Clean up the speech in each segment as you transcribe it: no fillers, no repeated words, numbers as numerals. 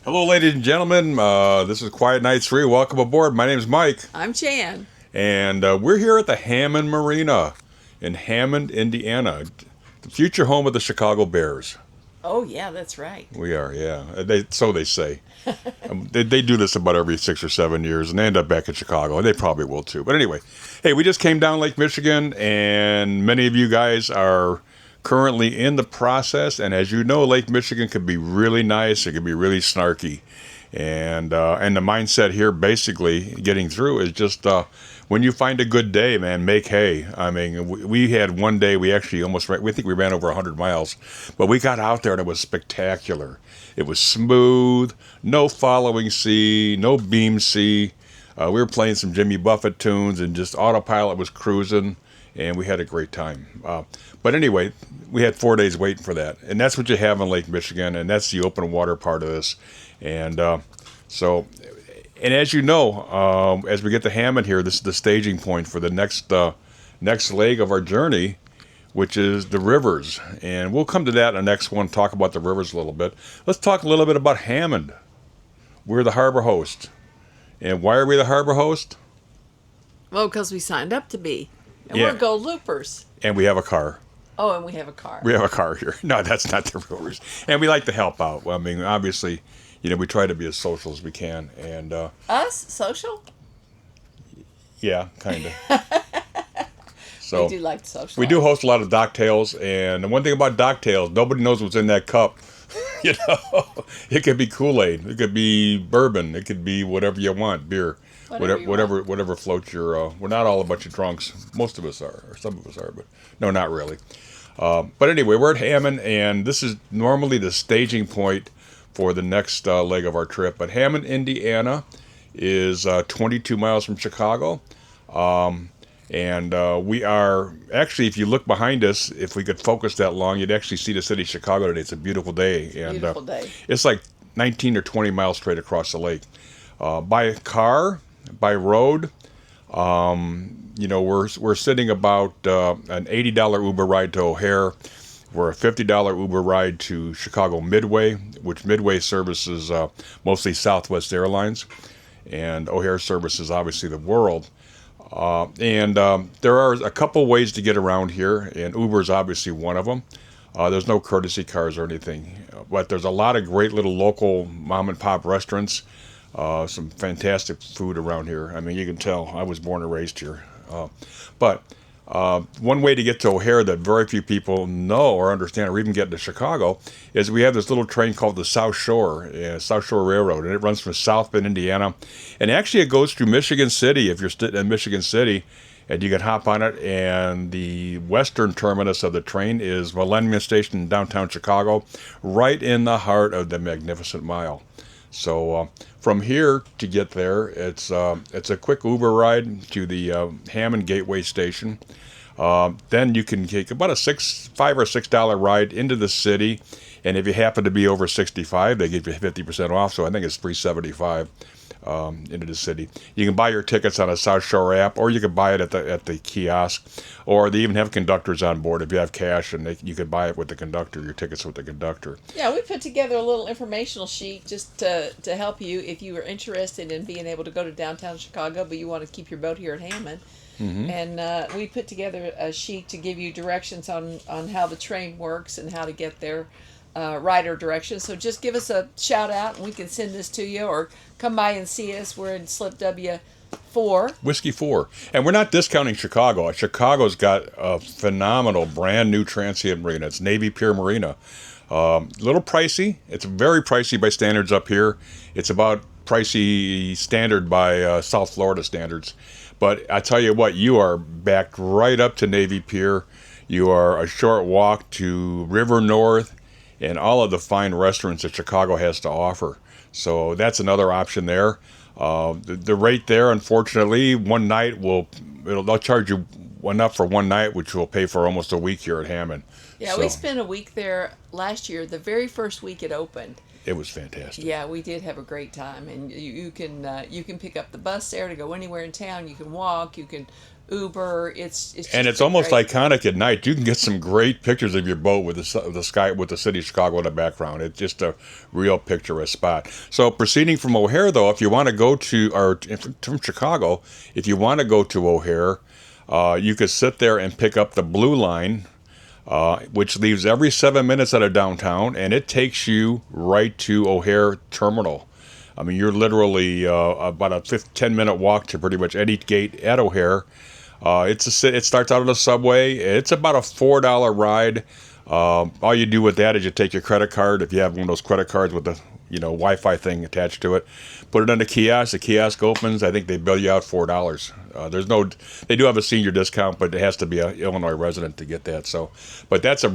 Hello, ladies and gentlemen. This is Kwiat Nights III. Welcome aboard. My name is Mike, I'm Chan. and we're here at the Hammond Marina in Hammond, Indiana, the future home of the Chicago Bears. Oh, yeah, that's right. We are, yeah. So they say. They do this about every 6 or 7 years, and they end up back in Chicago, and they probably will too. But anyway, hey, we just came down Lake Michigan, and many of you guys are currently in the process. And as you know, Lake Michigan can be really nice. It can be really snarky, and the mindset here, basically, getting through is just when you find a good day, man, make hay. I mean, we had one day we actually we think we ran over 100 miles, but we got out there and it was spectacular. It was smooth, no following sea, no beam sea. We were playing some Jimmy Buffett tunes and just autopilot was cruising, and we had a great time. But anyway, we had 4 days waiting for that, and that's what you have in Lake Michigan, and that's the open water part of this. And so, and as you know, as we get to Hammond here, this is the staging point for the next leg of our journey, which is the rivers. And we'll come to that in the next one, talk about the rivers a little bit. Let's talk a little bit about Hammond. We're the harbor host. And why are we the harbor host? Well, because we signed up to be. And Yeah. we're gold loopers. And we have a car. Oh, and we have a car. We have a car here. No, that's not the real reason. And we like to help out. Well, I mean, obviously, we try to be as social as we can. And Us? Social? yeah, kind of. So We do like to socialize. we do host a lot of docktails, and the one thing about docktails, nobody knows what's in that cup. It could be Kool-Aid, it could be bourbon, it could be whatever you want, beer, Whatever you whatever floats your. We're not all a bunch of drunks. Most of us are, or some of us are, but no, not really. But anyway, we're at Hammond, and this is normally the staging point for the next leg of our trip. But Hammond, Indiana, is 22 miles from Chicago. And we are actually, if you look behind us, if we could focus that long, you'd actually see the city of Chicago today. It's a beautiful day. And Beautiful day. it's like 19 or 20 miles straight across the lake. By car, by road, we're sitting about an $80 Uber ride to O'Hare. We're a $50 Uber ride to Chicago Midway, which Midway services mostly Southwest Airlines. And O'Hare services, obviously, the world. And there are a couple ways to get around here, and Uber is obviously one of them. There's no courtesy cars or anything, but there's a lot of great little local mom and pop restaurants, some fantastic food around here. I mean, you can tell I was born and raised here. But one way to get to O'Hare that very few people know or understand or even get to Chicago is we have this little train called the South Shore Railroad, and it runs from South Bend, Indiana. And actually it goes through Michigan City if you're sitting in Michigan City, and you can hop on it. And the western terminus of the train is Millennium Station in downtown Chicago, right in the heart of the Magnificent Mile. So from here to get there, it's a quick Uber ride to the Hammond Gateway Station. Then you can take about a $5 or $6 ride into the city, and if you happen to be over 65, they give you 50% off. So I think it's $375 into the city. You can buy your tickets on a South Shore app, or you can buy it at the kiosk, or they even have conductors on board if you have cash, and you can buy it with the conductor, your tickets with the conductor. Yeah, we put together a little informational sheet just to help you if you are interested in being able to go to downtown Chicago, but you want to keep your boat here at Hammond. Mm-hmm. And we put together a sheet to give you directions on how the train works and how to get there, rider directions. So just give us a shout out and we can send this to you, or come by and see us. We're in Slip W4. Whiskey 4. And we're not discounting Chicago. Chicago's got a phenomenal brand new transient marina. It's Navy Pier Marina. A little pricey. It's very pricey by standards up here. It's about pricey standard by South Florida standards. But I tell you what, you are backed right up to Navy Pier. You are a short walk to River North and all of the fine restaurants that Chicago has to offer. So that's another option there. The rate there, unfortunately, one night they'll charge you enough for one night, which will pay for almost a week here at Hammond. Yeah, So we spent a week there last year, the very first week it opened. it was fantastic. Yeah, we did have a great time, and you can pick up the bus there to go anywhere in town. You can walk, you can Uber. It's just And it's been almost great. iconic at night. You can get some great pictures of your boat with the sky, with the city of Chicago in the background. It's just a real picturesque spot. So proceeding from O'Hare, though, if you want to go to, or from Chicago, if you want to go to O'Hare, you could sit there and pick up the Blue Line, which leaves every 7 minutes out of downtown, and it takes you right to O'Hare Terminal. I mean, you're literally about a 10-minute walk to pretty much any gate at O'Hare. It starts out on a subway. It's about a $4 ride. All you do with that is you take your credit card, if you have one of those credit cards with the Wi-Fi thing attached to it, put it on the kiosk. The kiosk opens. I think they bill you out $4. They do have a senior discount, but it has to be an Illinois resident to get that. So, but that's a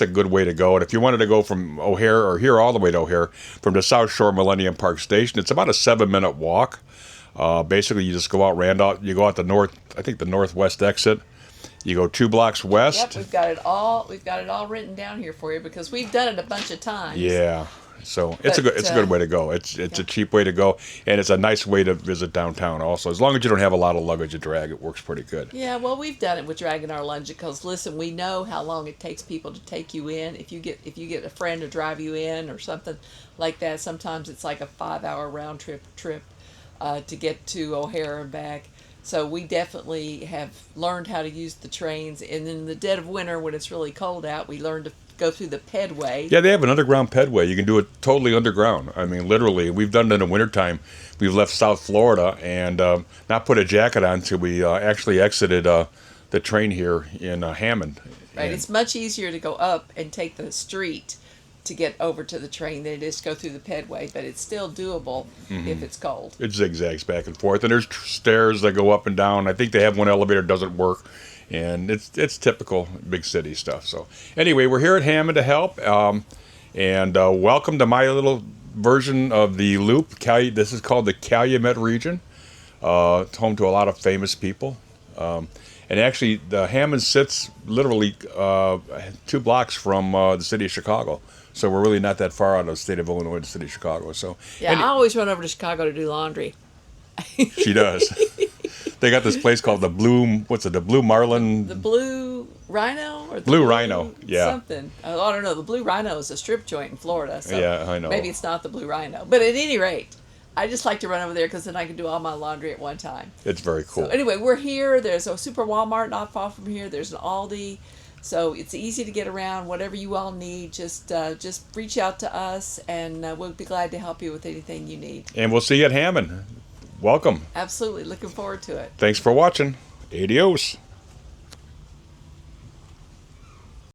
good way to go. And if you wanted to go from O'Hare or here all the way to O'Hare from the South Shore Millennium Park Station, it's about a 7-minute walk. Basically, you just go out Randolph. You go out the northwest exit. You go 2 blocks west. Yep, we've got it all. We've got it all written down here for you because we've done it a bunch of times. Yeah. So it's a good way to go. It's a cheap way to go, and it's a nice way to visit downtown. Also, as long as you don't have a lot of luggage to drag, it works pretty good. Yeah, well, we've done it with dragging our luggage because listen, we know how long it takes people to take you in. If you get a friend to drive you in or something like that, sometimes it's like a 5-hour round trip to get to O'Hare and back. So we definitely have learned how to use the trains. And in the dead of winter, when it's really cold out, we learned to go through the pedway. Yeah, they have an underground pedway. You can do it totally underground. I mean, literally, we've done it in the wintertime. We've left South Florida and not put a jacket on until we actually exited the train here in Hammond. Right, And it's much easier to go up and take the street to get over to the train than it is to go through the pedway, but it's still doable if it's cold. it zigzags back and forth, and there's stairs that go up and down. I think they have one elevator that doesn't work, and it's typical big city stuff. So anyway, we're here at Hammond to help, and welcome to my little version of the loop. This is called the Calumet region. It's home to a lot of famous people. And actually, the Hammond sits literally 2 blocks from the city of Chicago. So we're really not that far out of the state of Illinois, the city of Chicago. So Yeah, I always run over to Chicago to do laundry. she does. They got this place called the Blue. What's it? The Blue Marlin. The Blue Rhino or the Blue Rhino, yeah. something. I don't know. The Blue Rhino is a strip joint in Florida. So Yeah, I know. Maybe it's not the Blue Rhino, but at any rate, I just like to run over there because then I can do all my laundry at one time. It's very cool. So anyway, we're here. There's a Super Walmart not far from here. There's an Aldi. So it's easy to get around. Whatever you all need, just reach out to us, and we'll be glad to help you with anything you need. And we'll see you at Hammond. Welcome. Absolutely. Looking forward to it. Thanks for watching. Adios.